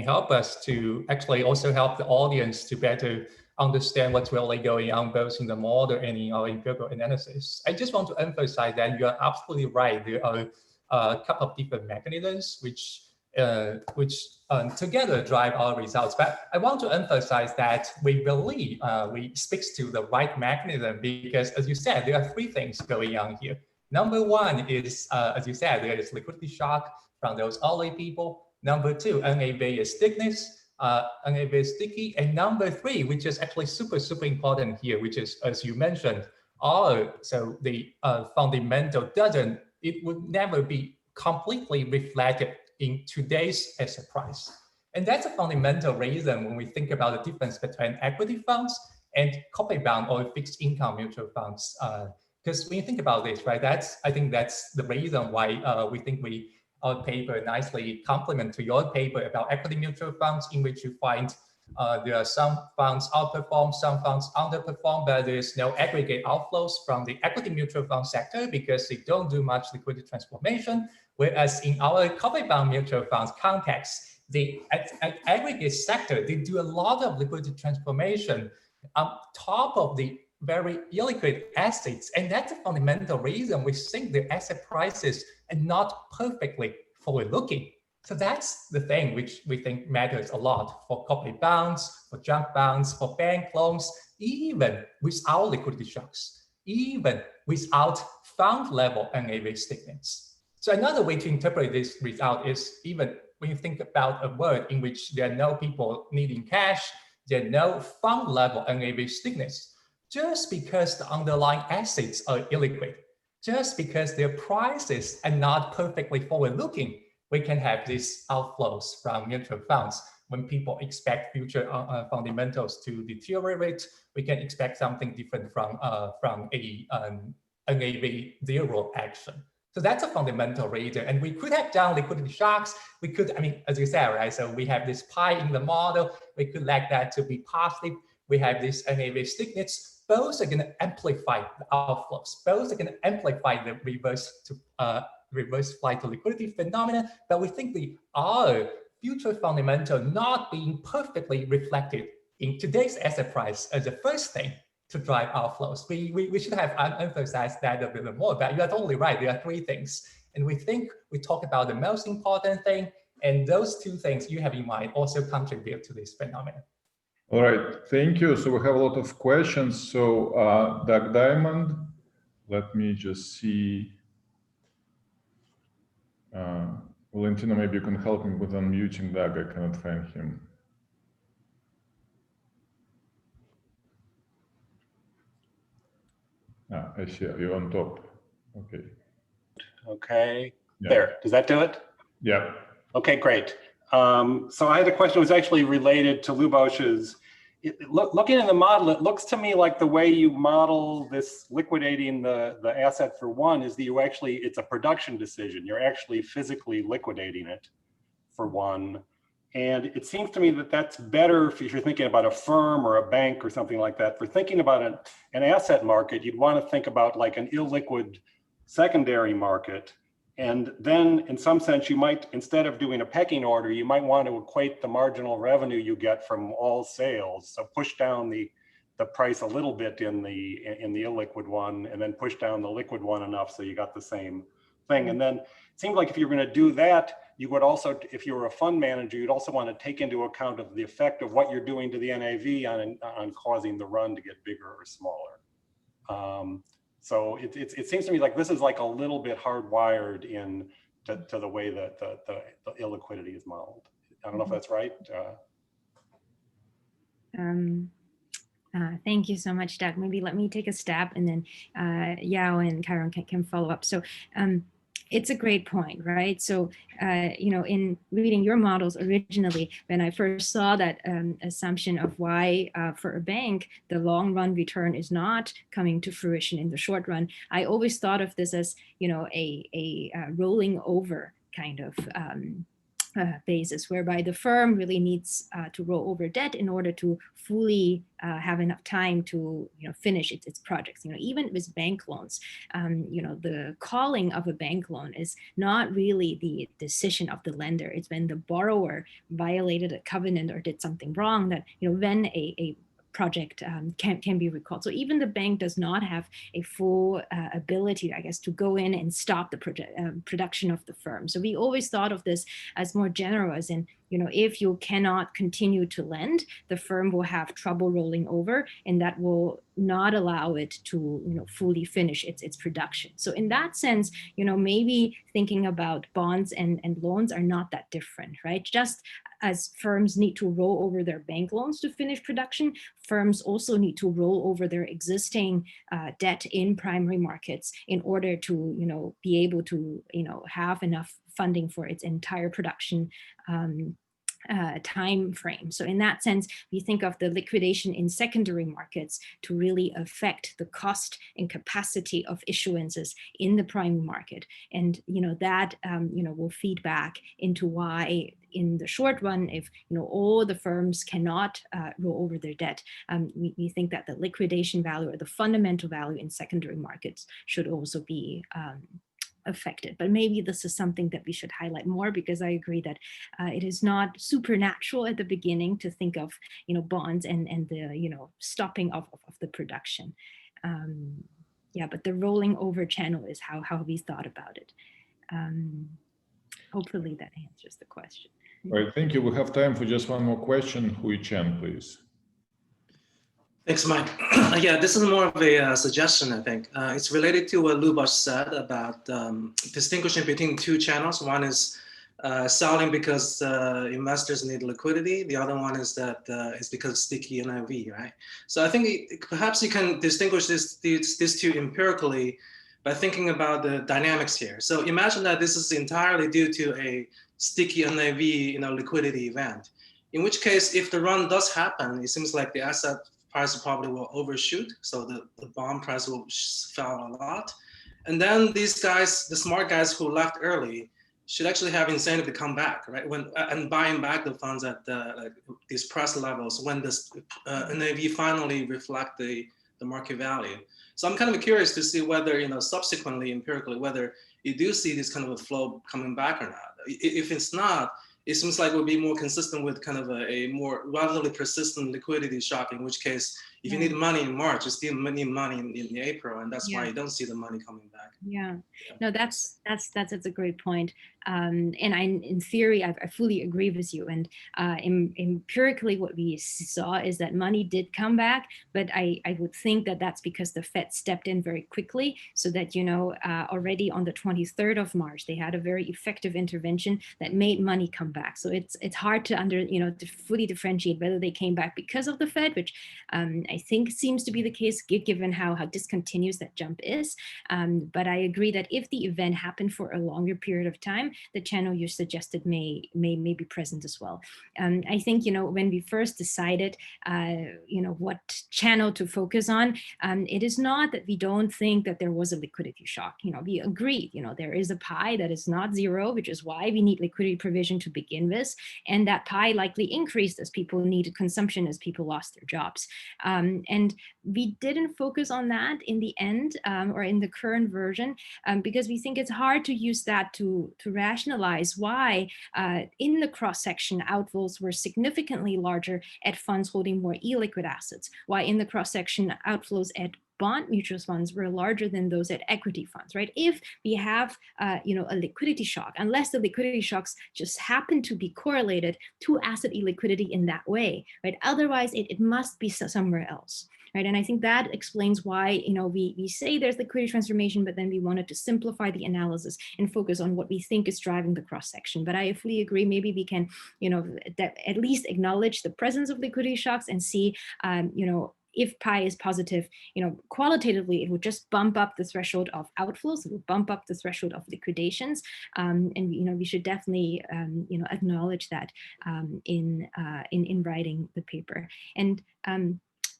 help us to actually also help the audience to better understand what's really going on both in the model and in our empirical analysis. I just want to emphasize that you are absolutely right. There are a couple of different mechanisms which together drive our results. But I want to emphasize that we believe we speak to the right mechanism because, as you said, there are 3 things going on here. Number 1 is, as you said, there is liquidity shock from those early people. Number 2, NAV is thickness. NAV is sticky. And number 3, which is actually super important here, which is, as you mentioned, so the fundamental it would never be completely reflected in today's asset price. And that's a fundamental reason when we think about the difference between equity funds and corporate bond or fixed income mutual funds. Because when you think about this, right, I think that's the reason why we think our paper nicely complement to your paper about equity mutual funds, in which you find there are some funds outperform, some funds underperform, but there is no aggregate outflows from the equity mutual fund sector because they don't do much liquidity transformation. Whereas in our corporate bond mutual funds context, the aggregate sector, they do a lot of liquidity transformation on top of the very illiquid assets. And that's a fundamental reason we think the asset prices are not perfectly forward-looking. So that's the thing which we think matters a lot for corporate bonds, for junk bonds, for bank loans, even without liquidity shocks, even without fund level NAV statements. So another way to interpret this result is even when you think about a world in which there are no people needing cash, there are no fund level NAV thickness, just because the underlying assets are illiquid, just because their prices are not perfectly forward-looking, we can have these outflows from mutual funds. When people expect future fundamentals to deteriorate, we can expect something different from a NAV zero action. So that's a fundamental reason. And we could have done liquidity shocks. We could, I mean, as you said, right? So we have this pi in the model. We could like that to be positive. We have this NAV stickiness. Both are going to amplify the outflows. Both are going to amplify the reverse flight to liquidity phenomenon. But we think they are future fundamental not being perfectly reflected in today's asset price as the first thing to drive outflows. We should have emphasized that a bit more, but you're totally right. There are three things. And we think we talk about the most important thing, and those two things you have in mind also contribute to this phenomenon. All right, thank you. So we have a lot of questions. So Doug Diamond, let me just see. Valentina, maybe you can help me with unmuting Doug. I cannot find him. I see you're on top. Okay. Okay. Yeah. There. Does that do it? Yeah. Okay, great. So I had a question that was actually related to Lubos's. Looking in the model, it looks to me like the way you model this liquidating the asset for one is that you actually, it's a production decision. You're actually physically liquidating it for one. And it seems to me that that's better if you're thinking about a firm or a bank or something like that. For thinking about an asset market, you'd want to think about like an illiquid secondary market. And then in some sense, you might, instead of doing a pecking order, you might want to equate the marginal revenue you get from all sales. So push down the price a little bit in the illiquid one, and then push down the liquid one enough so you got the same thing. And then it seems like if you're going to do that, you would also, if you were a fund manager, you'd also want to take into account of the effect of what you're doing to the NAV on causing the run to get bigger or smaller. So it seems to me like this is like a little bit hardwired in to the way that the illiquidity is modeled. I don't know if that's right. Thank you so much, Doug. Maybe let me take a stab, and then Yao and Chiron can follow up. So it's a great point, right? So, in reading your models originally, when I first saw that assumption of why for a bank, the long run return is not coming to fruition in the short run, I always thought of this as, a rolling over kind of basis, whereby the firm really needs to roll over debt in order to fully have enough time to finish its projects. Even with bank loans, the calling of a bank loan is not really the decision of the lender. It's when the borrower violated a covenant or did something wrong that then a project can be recalled. So even the bank does not have a full ability, I guess, to go in and stop the production of the firm. So we always thought of this as more general, as in, if you cannot continue to lend, the firm will have trouble rolling over, and that will not allow it to fully finish its production. So in that sense, maybe thinking about bonds and loans are not that different, right? Just as firms need to roll over their bank loans to finish production, firms also need to roll over their existing debt in primary markets in order to be able to have enough funding for its entire production time frame. So in that sense, we think of the liquidation in secondary markets to really affect the cost and capacity of issuances in the primary market. And that will feed back into why in the short run, if all the firms cannot roll over their debt, we think that the liquidation value or the fundamental value in secondary markets should also be affected. But maybe this is something that we should highlight more, because I agree that it is not supernatural at the beginning to think of bonds and the stopping of the production. Yeah, but the rolling over channel is how we thought about it. Hopefully that answers the question. All right, thank you. We have time for just one more question. Hui Chen, please. Thanks, Mike. Yeah, this is more of a suggestion, I think. It's related to what Lubos said about distinguishing between two channels. One is selling because investors need liquidity. The other one is that it's because sticky NAV, right? So I think perhaps you can distinguish these two empirically by thinking about the dynamics here. So imagine that this is entirely due to a sticky NAV liquidity event, in which case, if the run does happen, it seems like the asset price probably will overshoot. So the bond price will fall a lot. And then these guys, the smart guys who left early, should actually have incentive to come back, right? And buying back the funds at these price levels when this NAV finally reflect the market value. So I'm kind of curious to see whether, subsequently, empirically, whether you do see this kind of a flow coming back or not. If it's not, it seems like it would be more consistent with kind of a more relatively persistent liquidity shock, in which case, if you need money in March, you still need money in April, and that's why you don't see the money coming back. Yeah, no, that's a great point. And in theory, I fully agree with you. And empirically, what we saw is that money did come back, but I would think that that's because the Fed stepped in very quickly, so that already on the 23rd of March, they had a very effective intervention that made money come back. So it's hard to to fully differentiate whether they came back because of the Fed, which I think seems to be the case given how discontinuous that jump is. But I agree that if the event happened for a longer period of time, the channel you suggested may be present as well. I think, when we first decided, what channel to focus on, it is not that we don't think that there was a liquidity shock. We agreed, there is a pie that is not zero, which is why we need liquidity provision to begin with. And that pie likely increased as people needed consumption, as people lost their jobs. And we didn't focus on that in the end, or in the current version, because we think it's hard to use that to rationalize why in the cross-section outflows were significantly larger at funds holding more illiquid assets, why in the cross-section outflows at bond mutual funds were larger than those at equity funds, right? If we have, a liquidity shock, unless the liquidity shocks just happen to be correlated to asset illiquidity in that way, right? Otherwise, it must be somewhere else. Right. And I think that explains why, we say there's liquidity transformation, but then we wanted to simplify the analysis and focus on what we think is driving the cross section. But I fully agree, maybe we can, at least acknowledge the presence of liquidity shocks and see, if pi is positive, qualitatively, it would just bump up the threshold of outflows, it would bump up the threshold of liquidations. And, we should definitely, acknowledge that in writing the paper. And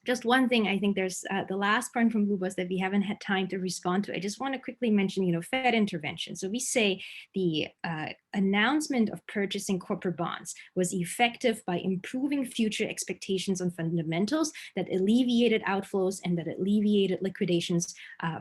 just one thing, I think there's the last point from Lubos that we haven't had time to respond to. I just want to quickly mention, Fed intervention. So we say the announcement of purchasing corporate bonds was effective by improving future expectations on fundamentals that alleviated outflows and that alleviated liquidations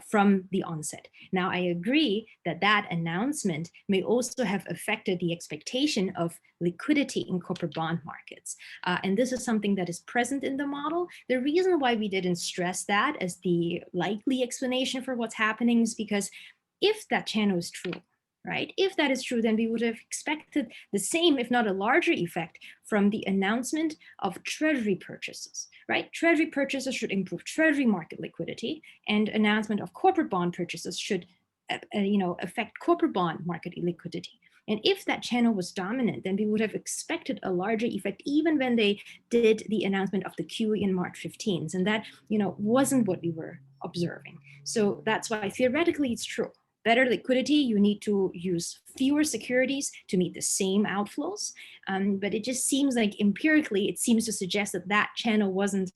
from the onset. Now, I agree that that announcement may also have affected the expectation of liquidity in corporate bond markets. And this is something that is present in the model. The reason why we didn't stress that as the likely explanation for what's happening is because if that channel is true, right? If that is true, then we would have expected the same, if not a larger effect from the announcement of Treasury purchases, right? Treasury purchases should improve Treasury market liquidity, and announcement of corporate bond purchases should affect corporate bond market illiquidity. And if that channel was dominant, then we would have expected a larger effect even when they did the announcement of the QE in March 15th. And that, wasn't what we were observing. So that's why theoretically it's true. Better liquidity, you need to use fewer securities to meet the same outflows. But it just seems like empirically, it seems to suggest that that channel wasn't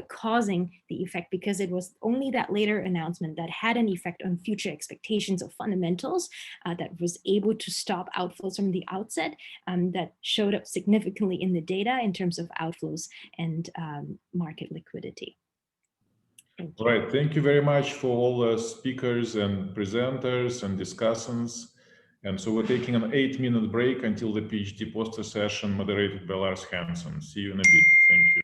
causing the effect, because it was only that later announcement that had an effect on future expectations of fundamentals that was able to stop outflows from the outset, that showed up significantly in the data in terms of outflows and market liquidity. All right, thank you very much for all the speakers and presenters and discussants. And so we're taking an 8-minute break until the PhD poster session moderated by Lars Hansen. See you in a bit. Thank you.